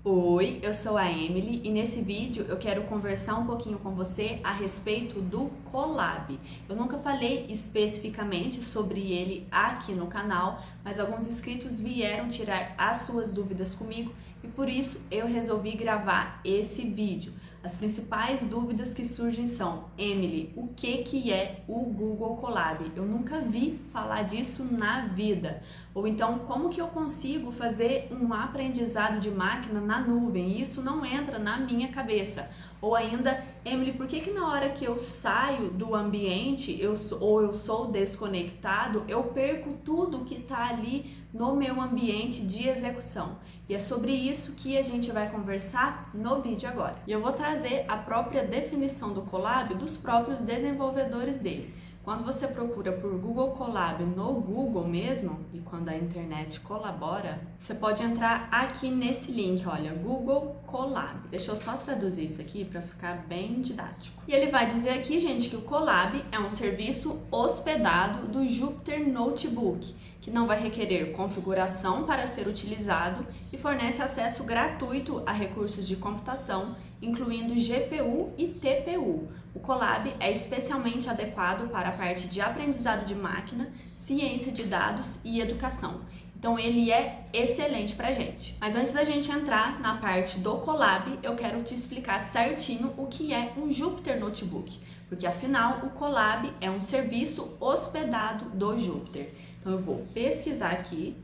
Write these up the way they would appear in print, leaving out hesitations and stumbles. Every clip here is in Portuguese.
Oi, eu sou a Emily e nesse vídeo eu quero conversar um pouquinho com você a respeito do Colab. Eu nunca falei especificamente sobre ele aqui no canal, mas alguns inscritos vieram tirar as suas dúvidas comigo e por isso eu resolvi gravar esse vídeo. As principais dúvidas que surgem são: Emily, o que é o Google Colab? Eu nunca vi falar disso na vida. Ou então, como que eu consigo fazer um aprendizado de máquina na nuvem? Isso não entra na minha cabeça. Ou ainda, Emily, por que na hora que eu saio do ambiente eu sou desconectado, eu perco tudo que está ali no meu ambiente de execução? E é sobre isso que a gente vai conversar no vídeo agora. E eu vou trazer a própria definição do Colab dos próprios desenvolvedores dele. Quando você procura por Google Colab no Google mesmo, e quando a internet colabora, você pode entrar aqui nesse link, olha, Google Colab. Deixa eu só traduzir isso aqui para ficar bem didático. E ele vai dizer aqui, gente, que o Colab é um serviço hospedado do Jupyter Notebook, que não vai requerer configuração para ser utilizado e fornece acesso gratuito a recursos de computação, incluindo GPU e TPU. O Colab é especialmente adequado para a parte de aprendizado de máquina, ciência de dados e educação. Então ele é excelente pra gente. Mas antes da gente entrar na parte do Colab, eu quero te explicar certinho o que é um Jupyter Notebook, porque afinal o Colab é um serviço hospedado do Jupyter. Então eu vou pesquisar aqui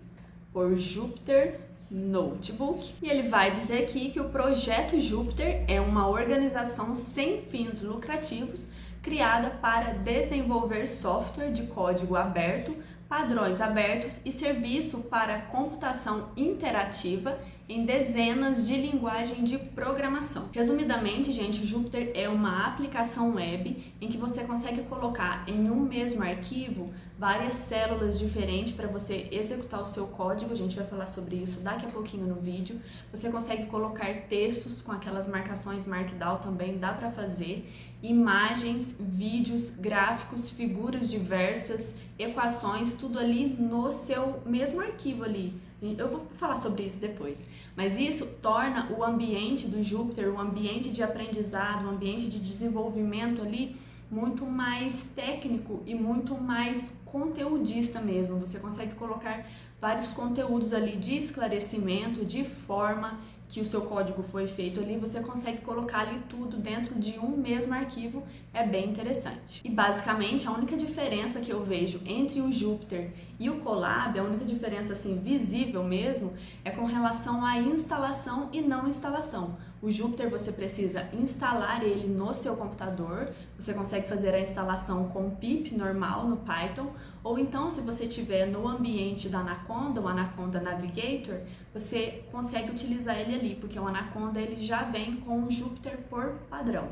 por Jupyter Notebook e ele vai dizer aqui que o projeto Jupyter é uma organização sem fins lucrativos criada para desenvolver software de código aberto, padrões abertos e serviço para computação interativa em dezenas de linguagens de programação. Resumidamente, gente, o Jupyter é uma aplicação web em que você consegue colocar em um mesmo arquivo várias células diferentes para você executar o seu código. A gente vai falar sobre isso daqui a pouquinho no vídeo. Você consegue colocar textos com aquelas marcações Markdown, também dá para fazer, imagens, vídeos, gráficos, figuras diversas, equações, tudo ali no seu mesmo arquivo ali. Eu vou falar sobre isso depois, mas isso torna o ambiente do Jupyter, o ambiente de aprendizado, o ambiente de desenvolvimento ali muito mais técnico e muito mais conteudista mesmo. Você consegue colocar vários conteúdos ali de esclarecimento, de forma que o seu código foi feito ali, você consegue colocar ali tudo dentro de um mesmo arquivo, é bem interessante. E basicamente a única diferença que eu vejo entre o Jupyter e o Colab, a única diferença assim visível mesmo, é com relação à instalação e não instalação. O Jupyter você precisa instalar ele no seu computador, você consegue fazer a instalação com pip normal no Python, ou então se você estiver no ambiente da Anaconda, o Anaconda Navigator, você consegue utilizar ele ali, porque o Anaconda ele já vem com o Jupyter por padrão.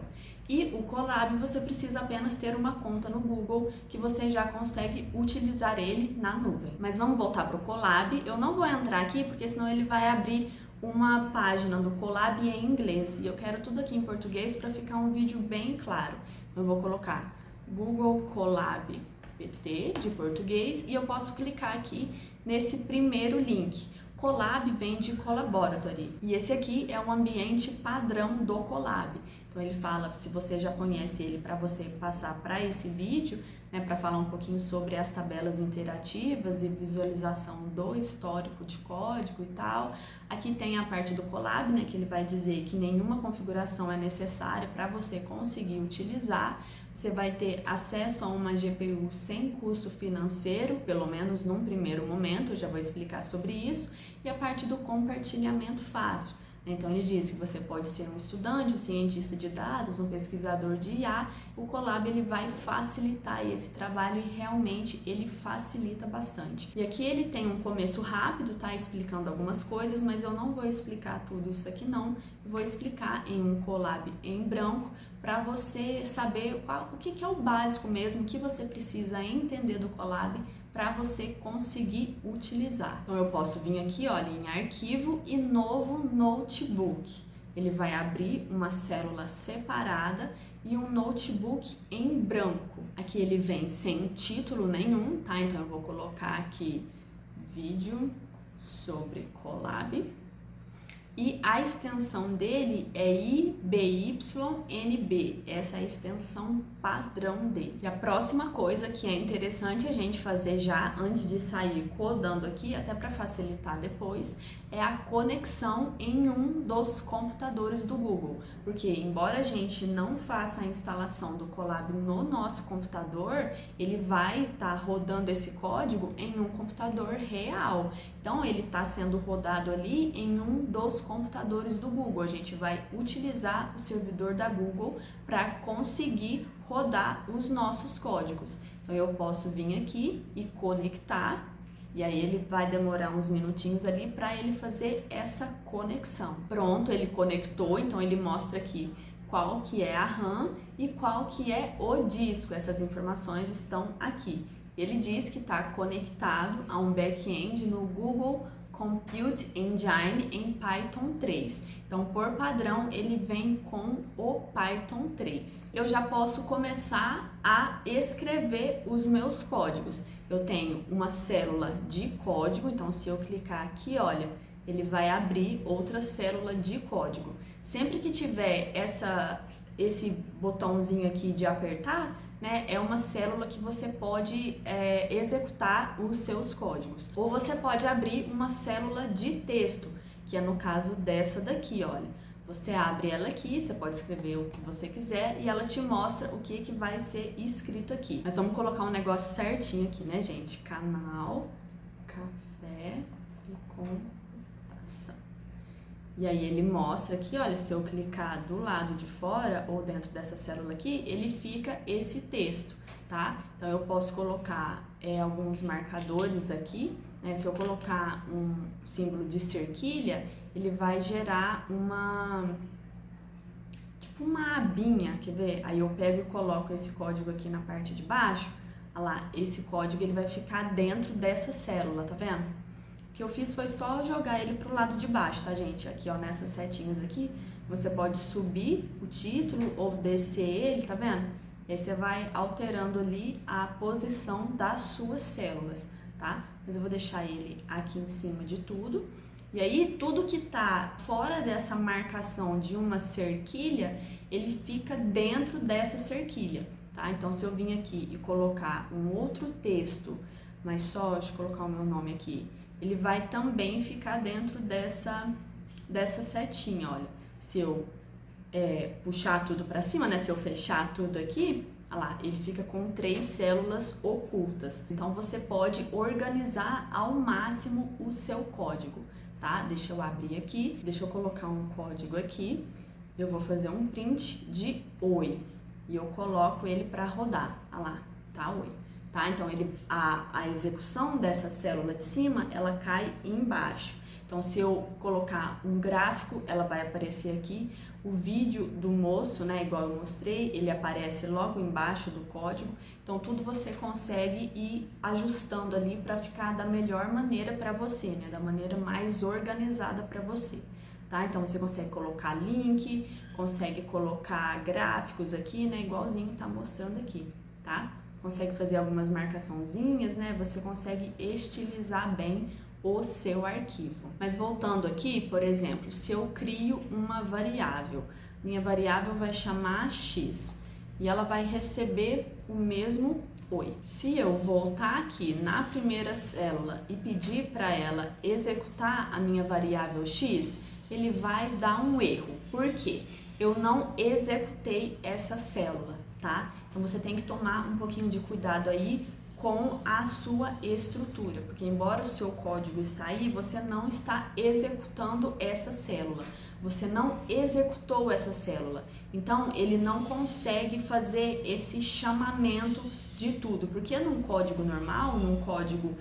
E o Colab você precisa apenas ter uma conta no Google que você já consegue utilizar ele na nuvem. Mas vamos voltar para o Colab. Eu não vou entrar aqui porque senão ele vai abrir uma página do Colab em inglês e eu quero tudo aqui em português para ficar um vídeo bem claro. Eu vou colocar Google Colab PT de português e eu posso clicar aqui nesse primeiro link. Colab vem de Collaboratory e esse aqui é um ambiente padrão do Colab. Então ele fala, se você já conhece ele, para você passar para esse vídeo, né, para falar um pouquinho sobre as tabelas interativas e visualização do histórico de código e tal. Aqui tem a parte do Colab, né, que ele vai dizer que nenhuma configuração é necessária para você conseguir utilizar. Você vai ter acesso a uma GPU sem custo financeiro, pelo menos num primeiro momento, eu já vou explicar sobre isso. E a parte do compartilhamento fácil. Então ele diz que você pode ser um estudante, um cientista de dados, um pesquisador de IA. O Colab ele vai facilitar esse trabalho e realmente ele facilita bastante. E aqui ele tem um começo rápido, tá explicando algumas coisas, mas eu não vou explicar tudo isso aqui não. Eu vou explicar em um Colab em branco para você saber o que é o básico mesmo que você precisa entender do Colab para você conseguir utilizar. Então eu posso vir aqui, olha, em arquivo e novo notebook. Ele vai abrir uma célula separada e um notebook em branco. Aqui ele vem sem título nenhum, tá? Então eu vou colocar aqui vídeo sobre Colab. e a extensão dele é IBYNB, essa é a extensão padrão dele. E a próxima coisa que é interessante a gente fazer já antes de sair codando aqui, até para facilitar depois, é a conexão em um dos computadores do Google, porque embora a gente não faça a instalação do Colab no nosso computador, ele vai estar rodando esse código em um computador real. Então ele está sendo rodado ali em um dos computadores do Google. A gente vai utilizar o servidor da Google para conseguir rodar os nossos códigos. Então eu posso vir aqui e conectar. E aí ele vai demorar uns minutinhos ali para ele fazer essa conexão. Pronto, ele conectou, então ele mostra aqui qual que é a RAM e qual que é o disco. Essas informações estão aqui. Ele diz que está conectado a um back-end no Google Compute Engine em Python 3. Então, por padrão, ele vem com o Python 3. Eu já posso começar a escrever os meus códigos. Eu tenho uma célula de código, então se eu clicar aqui, olha, ele vai abrir outra célula de código. Sempre que tiver esse botãozinho aqui de apertar, né, é uma célula que você pode executar os seus códigos. Ou você pode abrir uma célula de texto, que é no caso dessa daqui, olha. Você abre ela aqui, você pode escrever o que você quiser e ela te mostra o que vai ser escrito aqui. Mas vamos colocar um negócio certinho aqui, né, gente? Canal, café e computação. E aí ele mostra aqui, olha, se eu clicar do lado de fora ou dentro dessa célula aqui, ele fica esse texto, tá? Então eu posso colocar alguns marcadores aqui, né? Se eu colocar um símbolo de cerquilha, ele vai gerar tipo uma abinha, quer ver? Aí eu pego e coloco esse código aqui na parte de baixo, olha lá, esse código ele vai ficar dentro dessa célula, tá vendo? O que eu fiz foi só jogar ele pro lado de baixo, tá, gente? Aqui, ó, nessas setinhas aqui, você pode subir o título ou descer ele, tá vendo? E aí você vai alterando ali a posição das suas células, tá? Mas eu vou deixar ele aqui em cima de tudo. E aí, tudo que tá fora dessa marcação de uma cerquilha, ele fica dentro dessa cerquilha, tá? Então, se eu vim aqui e colocar um outro texto, mas só, deixa eu colocar o meu nome aqui, ele vai também ficar dentro dessa setinha, olha. Se eu puxar tudo para cima, né? Se eu fechar tudo aqui, olha lá, ele fica com 3 células ocultas. Então, você pode organizar ao máximo o seu código, tá? Deixa eu abrir aqui, deixa eu colocar um código aqui. Eu vou fazer um print de oi e eu coloco ele para rodar, olha lá, tá? Oi. Tá? Então, a execução dessa célula de cima, ela cai embaixo. Então, se eu colocar um gráfico, ela vai aparecer aqui. O vídeo do moço, né, igual eu mostrei, ele aparece logo embaixo do código. Então, tudo você consegue ir ajustando ali para ficar da melhor maneira para você, né, da maneira mais organizada para você. Tá? Então, você consegue colocar link, consegue colocar gráficos aqui, né, igualzinho tá mostrando aqui, tá? Consegue fazer algumas marcaçãozinhas, né? Você consegue estilizar bem o seu arquivo. Mas voltando aqui, por exemplo, se eu crio uma variável, minha variável vai chamar x e ela vai receber o mesmo oi. Se eu voltar aqui na primeira célula e pedir para ela executar a minha variável x, ele vai dar um erro. Por quê? Eu não executei essa célula, tá? Então você tem que tomar um pouquinho de cuidado aí com a sua estrutura, porque embora o seu código está aí, você não está executando essa célula, você não executou essa célula, então ele não consegue fazer esse chamamento de tudo, porque num código normal, num código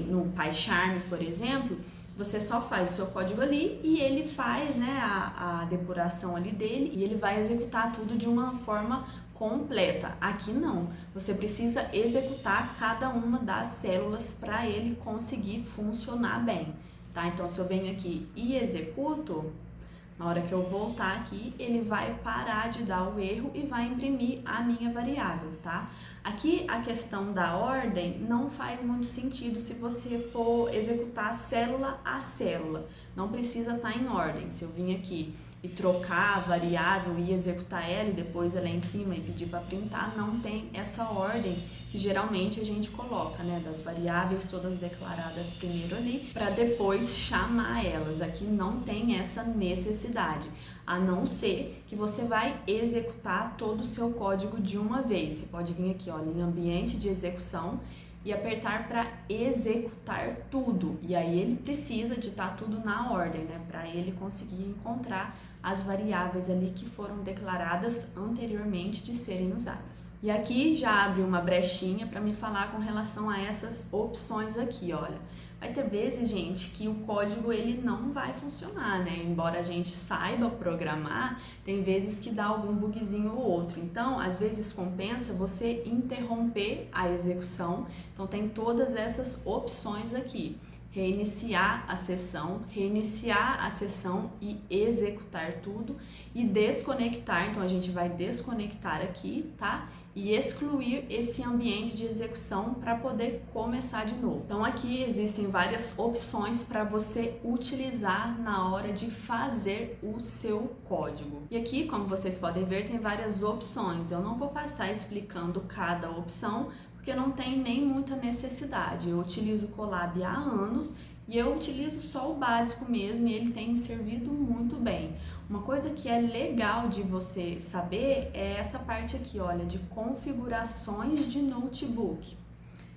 no PyCharm, por exemplo, você só faz o seu código ali e ele faz, né, a depuração ali dele e ele vai executar tudo de uma forma completa. Aqui não, você precisa executar cada uma das células para ele conseguir funcionar bem, tá? Então, se eu venho aqui e executo, Na hora que eu voltar aqui, ele vai parar de dar o erro e vai imprimir a minha variável, tá? Aqui a questão da ordem não faz muito sentido se você for executar célula a célula. Não precisa estar em ordem. Se eu vim aqui e trocar a variável e executar ela e depois ela em cima e pedir para printar, não tem essa ordem que geralmente a gente coloca, né, das variáveis todas declaradas primeiro ali, para depois chamar elas. Aqui não tem essa necessidade, a não ser que você vai executar todo o seu código de uma vez. Você pode vir aqui, olha, em ambiente de execução e apertar para executar tudo. E aí ele precisa de estar tudo na ordem, né, para ele conseguir encontrar as variáveis ali que foram declaradas anteriormente de serem usadas. E aqui já abre uma brechinha para me falar com relação a essas opções aqui, olha. Vai ter vezes, gente, que o código ele não vai funcionar, né? Embora a gente saiba programar, tem vezes que dá algum bugzinho ou outro. Então, às vezes compensa você interromper a execução. Então, tem todas essas opções aqui. Reiniciar a sessão e executar tudo e desconectar. Então, a gente vai desconectar aqui, tá? E excluir esse ambiente de execução para poder começar de novo. Então aqui existem várias opções para você utilizar na hora de fazer o seu código. E aqui, como vocês podem ver, tem várias opções. Eu não vou passar explicando cada opção, porque não tem nem muita necessidade. Eu utilizo o Colab há anos e eu utilizo só o básico mesmo e ele tem me servido muito bem. Uma coisa que é legal de você saber é essa parte aqui, olha, de configurações de notebook.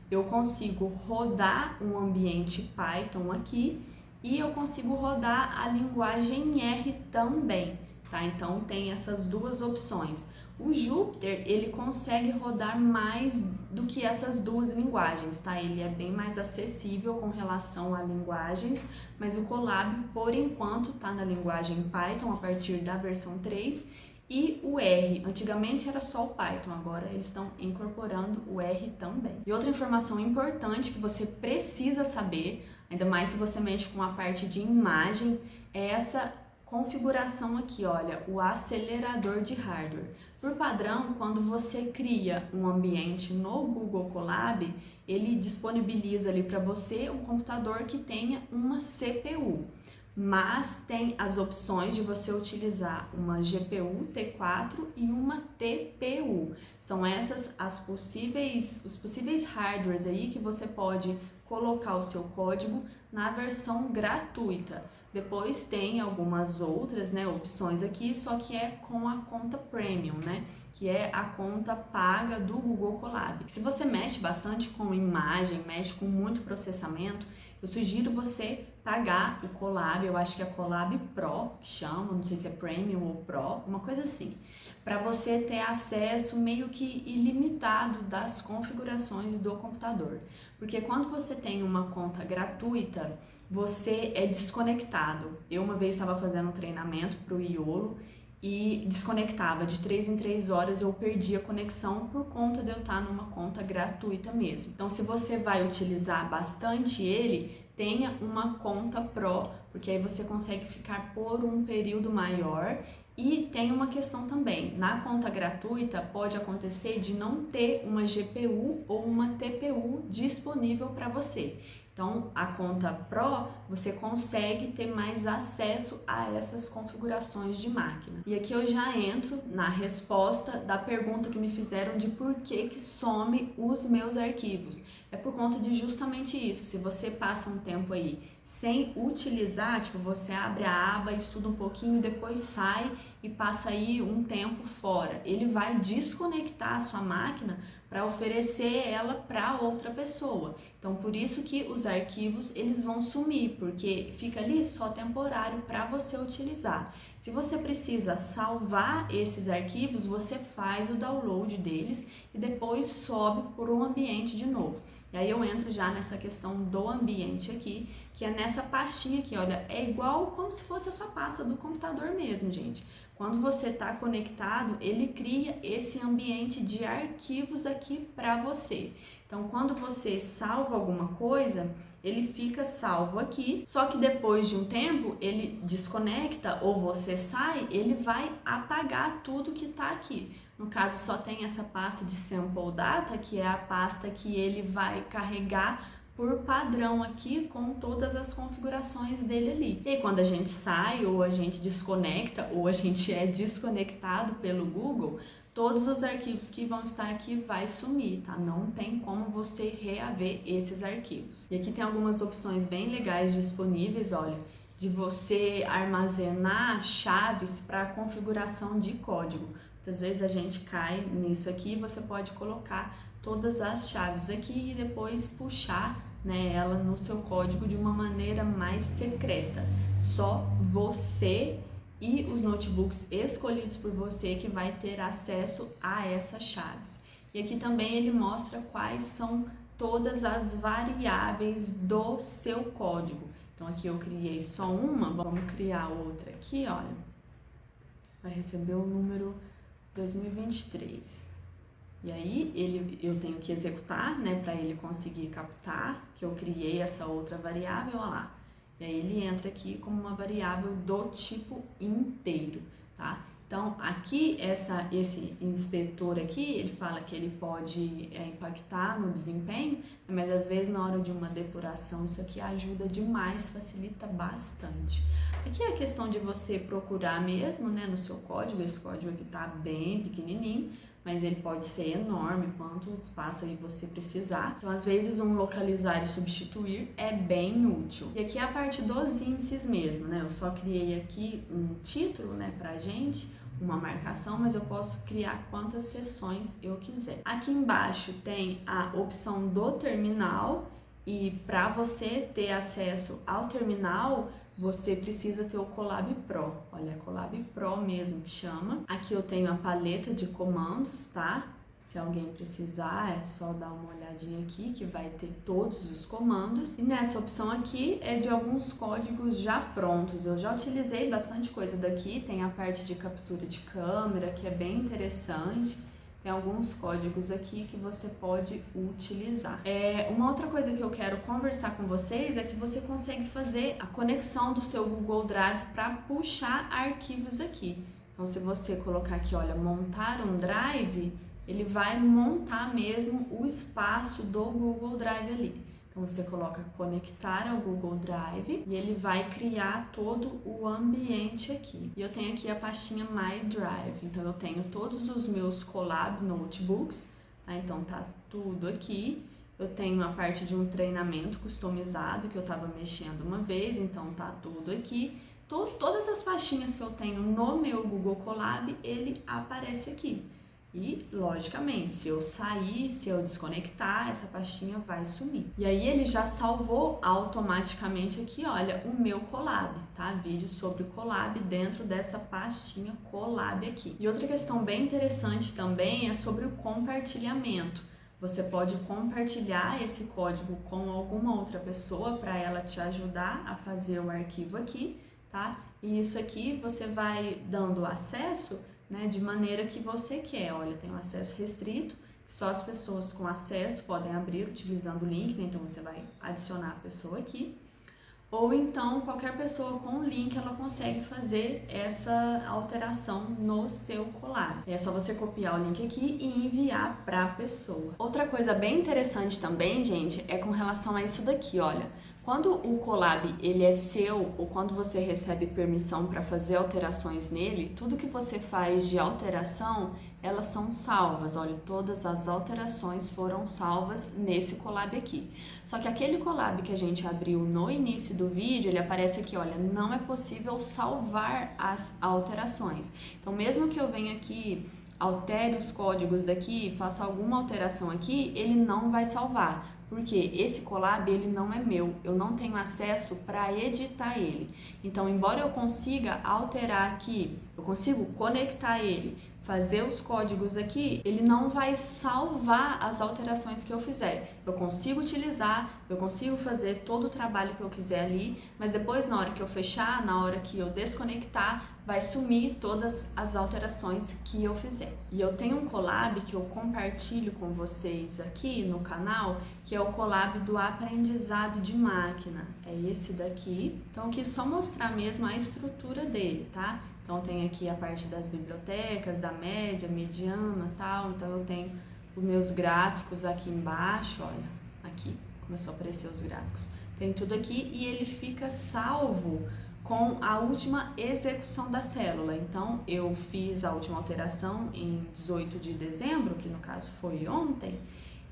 Eu consigo rodar um ambiente Python aqui e eu consigo rodar a linguagem R também, tá? Então tem essas duas opções. O Jupyter, ele consegue rodar mais do que essas duas linguagens, tá? Ele é bem mais acessível com relação a linguagens, mas o Colab, por enquanto, tá na linguagem Python a partir da versão 3 e o R. Antigamente era só o Python, agora eles estão incorporando o R também. E outra informação importante que você precisa saber, ainda mais se você mexe com a parte de imagem, é essa configuração aqui, olha, o acelerador de hardware. Por padrão, quando você cria um ambiente no Google Colab, ele disponibiliza ali para você um computador que tenha uma CPU, mas tem as opções de você utilizar uma GPU T4 e uma TPU. São essas os possíveis hardwares aí que você pode colocar o seu código na versão gratuita. Depois tem algumas outras, né, opções aqui, só que é com a conta Premium, né, que é a conta paga do Google Colab. Se você mexe bastante com imagem, mexe com muito processamento, eu sugiro você pagar o Colab, eu acho que é Colab Pro, que chama, não sei se é Premium ou Pro, uma coisa assim, para você ter acesso meio que ilimitado das configurações do computador. Porque quando você tem uma conta gratuita, você é desconectado. Eu uma vez estava fazendo um treinamento para o Iolo e desconectava de 3 em 3 horas, eu perdi a conexão por conta de eu estar numa conta gratuita mesmo. Então, se você vai utilizar bastante ele, tenha uma conta Pro, porque aí você consegue ficar por um período maior. E tem uma questão também, na conta gratuita pode acontecer de não ter uma GPU ou uma TPU disponível para você. Então, a conta Pro, você consegue ter mais acesso a essas configurações de máquina. E aqui eu já entro na resposta da pergunta que me fizeram de por que some os meus arquivos. É por conta de justamente isso. Se você passa um tempo aí sem utilizar, tipo, você abre a aba, estuda um pouquinho, depois sai e passa aí um tempo fora. Ele vai desconectar a sua máquina para oferecer ela para outra pessoa. Então, por isso que os arquivos eles vão sumir, porque fica ali só temporário para você utilizar. Se você precisa salvar esses arquivos, você faz o download deles e depois sobe por um ambiente de novo. E aí eu entro já nessa questão do ambiente aqui, que é nessa pastinha aqui, olha, é igual como se fosse a sua pasta do computador mesmo, gente. Quando você está conectado, ele cria esse ambiente de arquivos aqui para você. Então, Então, quando você salva alguma coisa, ele fica salvo aqui, só que depois de um tempo ele desconecta ou você sai, ele vai apagar tudo que está aqui. No caso, só tem essa pasta de sample data, que é a pasta que ele vai carregar por padrão aqui com todas as configurações dele ali. E aí, quando a gente sai ou a gente desconecta ou a gente é desconectado pelo Google, todos os arquivos que vão estar aqui vai sumir, tá? Não tem como você reaver esses arquivos. E aqui tem algumas opções bem legais disponíveis, olha, de você armazenar chaves para configuração de código. Muitas vezes a gente cai nisso aqui, você pode colocar todas as chaves aqui e depois puxar, né, ela no seu código de uma maneira mais secreta. Só você e os notebooks escolhidos por você que vai ter acesso a essas chaves. E aqui também ele mostra quais são todas as variáveis do seu código. Então aqui eu criei só uma, vamos criar outra aqui, olha. Vai receber o número 2023. E aí eu tenho que executar, né, para ele conseguir captar que eu criei essa outra variável, olha lá. E aí ele entra aqui como uma variável do tipo inteiro, tá? Então, aqui, esse inspetor aqui, ele fala que ele pode impactar no desempenho, mas às vezes na hora de uma depuração isso aqui ajuda demais, facilita bastante. Aqui é a questão de você procurar mesmo, né, no seu código, esse código aqui tá bem pequenininho, mas ele pode ser enorme, quanto espaço aí você precisar. Então, às vezes, um localizar e substituir é bem útil. E aqui é a parte dos índices mesmo, né? Eu só criei aqui um título, né, pra gente, uma marcação, mas eu posso criar quantas seções eu quiser. Aqui embaixo tem a opção do terminal e para você ter acesso ao terminal, você precisa ter o Colab Pro, olha, é Colab Pro mesmo que chama. Aqui eu tenho a paleta de comandos, tá? Se alguém precisar, é só dar uma olhadinha aqui que vai ter todos os comandos. E nessa opção aqui é de alguns códigos já prontos. Eu já utilizei bastante coisa daqui, tem a parte de captura de câmera, que é bem interessante. Tem alguns códigos aqui que você pode utilizar. Uma outra coisa que eu quero conversar com vocês é que você consegue fazer a conexão do seu Google Drive para puxar arquivos aqui. Então, se você colocar aqui, olha, montar um drive, ele vai montar mesmo o espaço do Google Drive ali. Então, você coloca conectar ao Google Drive e ele vai criar todo o ambiente aqui. E eu tenho aqui a pastinha My Drive, então eu tenho todos os meus Colab Notebooks, tá? Então tá tudo aqui. Eu tenho a parte de um treinamento customizado que eu estava mexendo uma vez, então tá tudo aqui. Todas as pastinhas que eu tenho no meu Google Colab, ele aparece aqui. E, logicamente, se eu sair, se eu desconectar, essa pastinha vai sumir. E aí ele já salvou automaticamente aqui, olha, o meu Colab, tá? Vídeo sobre o Colab dentro dessa pastinha Colab aqui. E outra questão bem interessante também é sobre o compartilhamento. Você pode compartilhar esse código com alguma outra pessoa para ela te ajudar a fazer o arquivo aqui, tá? E isso aqui você vai dando acesso, né, de maneira que você quer. Olha, tem um acesso restrito, que só as pessoas com acesso podem abrir utilizando o link, né? Então você vai adicionar a pessoa aqui. Ou então qualquer pessoa com o link ela consegue fazer essa alteração no seu Colab. É só você copiar o link aqui e enviar para a pessoa. Outra coisa bem interessante também, gente, é com relação a isso daqui, olha. Quando o Colab ele é seu ou quando você recebe permissão para fazer alterações nele, tudo que você faz de alteração, elas são salvas. Olha, todas as alterações foram salvas nesse Colab aqui. Só que aquele Colab que a gente abriu no início do vídeo, ele aparece aqui, olha, não é possível salvar as alterações. Então, mesmo que eu venha aqui, altere os códigos daqui, faça alguma alteração aqui, ele não vai salvar. Porque esse Colab ele não é meu, eu não tenho acesso para editar ele. Então, embora eu consiga alterar aqui, eu consigo conectar ele, fazer os códigos aqui, ele não vai salvar as alterações que eu fizer. Eu consigo utilizar, eu consigo fazer todo o trabalho que eu quiser ali, mas depois na hora que eu fechar, na hora que eu desconectar, vai sumir todas as alterações que eu fizer. E eu tenho um collab que eu compartilho com vocês aqui no canal, que é o collab do aprendizado de máquina. É esse daqui. Então aqui só mostrar mesmo a estrutura dele, tá? Então tem aqui a parte das bibliotecas, da média, mediana e tal. Então eu tenho os meus gráficos aqui embaixo, olha, aqui começou a aparecer os gráficos. Tem tudo aqui e ele fica salvo com a última execução da célula. Então eu fiz a última alteração em 18 de dezembro, que no caso foi ontem,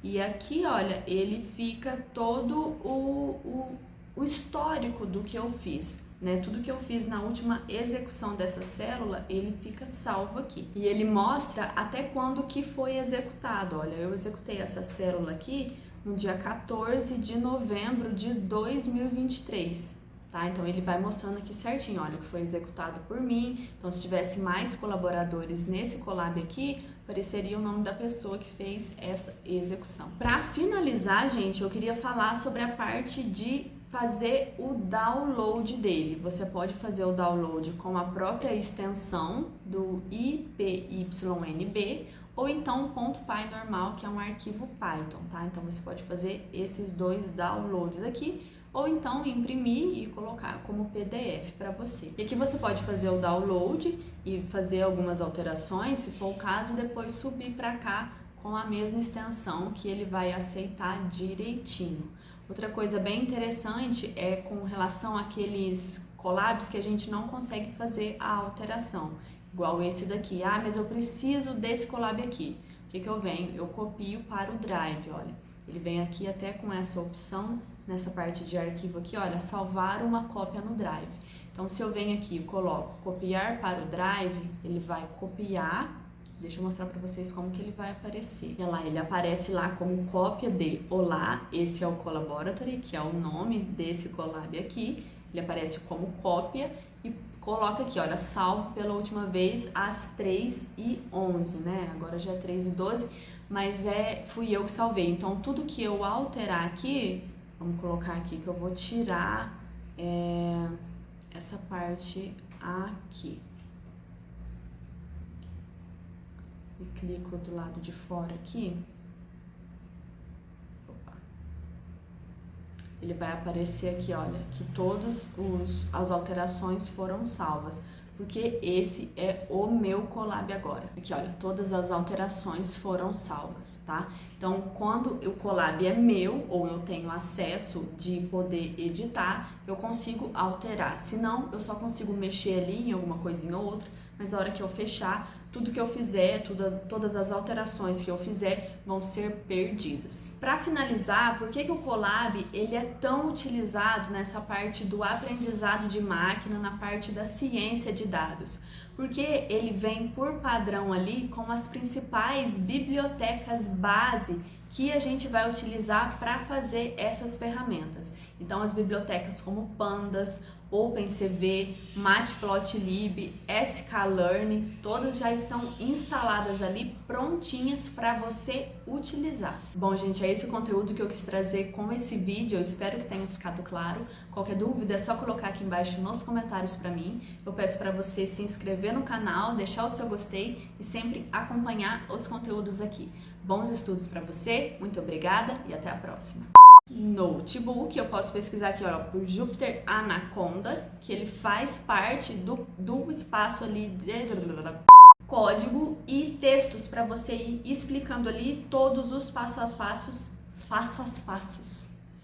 e aqui, olha, ele fica todo o histórico do que eu fiz. Né, tudo que eu fiz na última execução dessa célula, ele fica salvo aqui. E ele mostra até quando que foi executado. Olha, eu executei essa célula aqui no dia 14 de novembro de 2023. Tá? Então ele vai mostrando aqui certinho, olha, que foi executado por mim. Então se tivesse mais colaboradores nesse collab aqui, apareceria o nome da pessoa que fez essa execução. Para finalizar, gente, eu queria falar sobre a parte de fazer o download dele. Você pode fazer o download com a própria extensão do IPYNB ou então .py normal, que é um arquivo Python, tá? Então você pode fazer esses dois downloads aqui ou então imprimir e colocar como PDF para você. E aqui você pode fazer o download e fazer algumas alterações, se for o caso, depois subir para cá com a mesma extensão que ele vai aceitar direitinho. Outra coisa bem interessante é com relação àqueles collabs que a gente não consegue fazer a alteração, igual esse daqui. Ah, mas eu preciso desse collab aqui. O que eu venho? Eu copio para o Drive, olha. Ele vem aqui até com essa opção, nessa parte de arquivo aqui, olha, salvar uma cópia no Drive. Então, se eu venho aqui e coloco copiar para o Drive, ele vai copiar. Deixa eu mostrar para vocês como que ele vai aparecer. Olha lá, ele aparece lá como cópia de Olá, esse é o Collaboratory, que é o nome desse collab aqui. Ele aparece como cópia e coloca aqui, olha, salvo pela última vez às 3h11, né? Agora já é 3h12, mas fui eu que salvei. Então, tudo que eu alterar aqui, vamos colocar aqui que eu vou tirar essa parte aqui. E clico do lado de fora aqui. Opa. Ele vai aparecer aqui, olha, que todas as alterações foram salvas, porque esse é o meu collab agora. Aqui, olha, todas as alterações foram salvas, tá? Então, quando o collab é meu, ou eu tenho acesso de poder editar, eu consigo alterar. Se não, eu só consigo mexer ali em alguma coisinha ou outra, mas a hora que eu fechar, tudo que eu fizer, todas as alterações que eu fizer vão ser perdidas. Para finalizar, por que o collab ele é tão utilizado nessa parte do aprendizado de máquina, na parte da ciência de dados? Porque ele vem por padrão ali com as principais bibliotecas base que a gente vai utilizar para fazer essas ferramentas. Então, as bibliotecas como Pandas, OpenCV, Matplotlib, sklearn, todas já estão instaladas ali, prontinhas para você utilizar. Bom, gente, é esse o conteúdo que eu quis trazer com esse vídeo, eu espero que tenha ficado claro. Qualquer dúvida é só colocar aqui embaixo nos comentários para mim. Eu peço para você se inscrever no canal, deixar o seu gostei e sempre acompanhar os conteúdos aqui. Bons estudos para você, muito obrigada e até a próxima. Notebook, eu posso pesquisar aqui, ó, por Jupyter Anaconda, que ele faz parte do espaço ali de código e textos para você ir explicando ali todos os passos a passos.